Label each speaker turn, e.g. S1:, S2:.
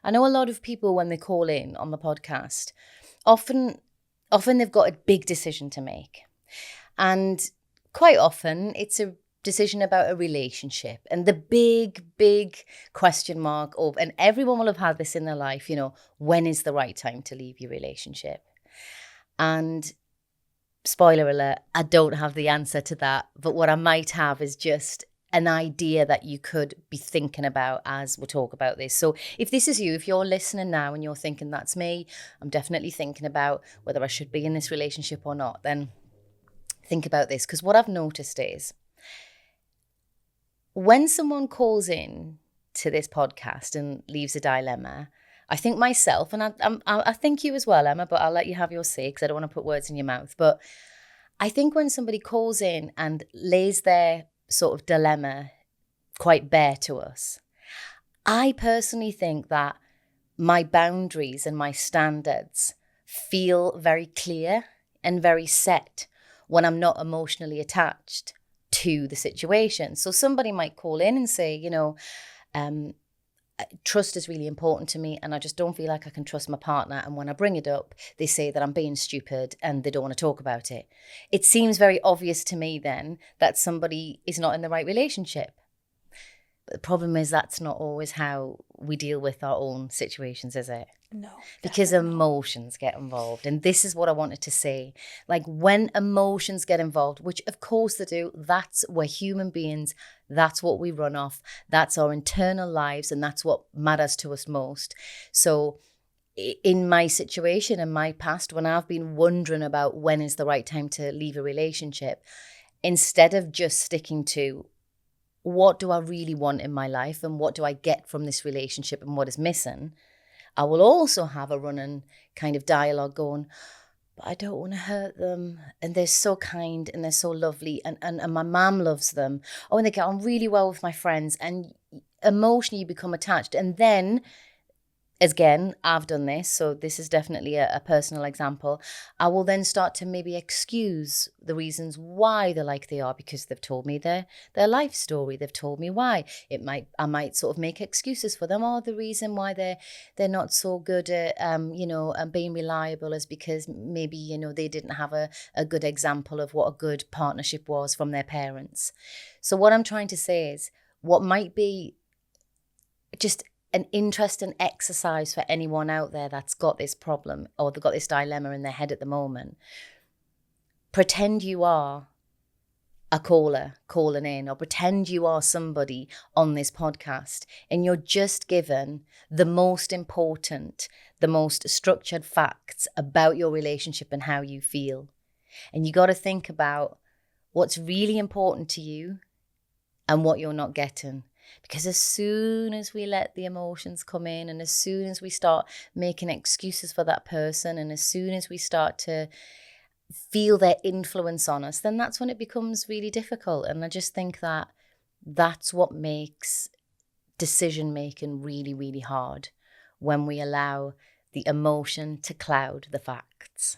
S1: I know a lot of people, when they call in on the podcast, often they've got a big decision to make. And quite often it's a decision about a relationship, and the big question mark of, and everyone will have had this in their life, when is the right time to leave your relationship? And spoiler alert, I don't have the answer to that, but what I might have is just an idea that you could be thinking about as we talk about this. So if this is you, if you're listening now and you're thinking, that's me, I'm definitely thinking about whether I should be in this relationship or not, then think about this. Because what I've noticed is, when someone calls in to this podcast and leaves a dilemma, I think myself, and I think you as well, Emma, but I'll let you have your say because I don't want to put words in your mouth. But I think when somebody calls in and lays their sort of dilemma quite bare to us, I personally think that my boundaries and my standards feel very clear and very set when I'm not emotionally attached to the situation. So somebody might call in and say, trust is really important to me, and I just don't feel like I can trust my partner. And when I bring it up, they say that I'm being stupid and they don't want to talk about it. It seems very obvious to me then that somebody is not in the right relationship. But the problem is that's not always how we deal with our own situations, is it?
S2: No.
S1: Because emotions get involved. And this is what I wanted to say. Like, when emotions get involved, which of course they do, we're human beings. That's what we run off. That's our internal lives. And that's what matters to us most. So in my situation, in my past, when I've been wondering about when is the right time to leave a relationship, instead of just sticking to what do I really want in my life and what do I get from this relationship and what is missing, I will also have a running kind of dialogue going, but I don't want to hurt them. And they're so kind and they're so lovely. And my mum loves them. Oh, and they get on really well with my friends. And emotionally you become attached. And then, again, I've done this, so this is definitely a personal example. I will then start to maybe excuse the reasons why they're like they are, because they've told me their life story. They've told me why. I might sort of make excuses for them. The reason why they're not so good at being reliable is because maybe they didn't have a good example of what a good partnership was from their parents. So what I'm trying to say is, what might be just an interesting exercise for anyone out there that's got this problem or they've got this dilemma in their head at the moment. Pretend you are a caller calling in, or pretend you are somebody on this podcast, and you're just given the most important, the most structured facts about your relationship and how you feel. And you got to think about what's really important to you and what you're not getting. Because as soon as we let the emotions come in, and as soon as we start making excuses for that person, and as soon as we start to feel their influence on us, then that's when it becomes really difficult. And I just think that that's what makes decision making really, really hard, when we allow the emotion to cloud the facts.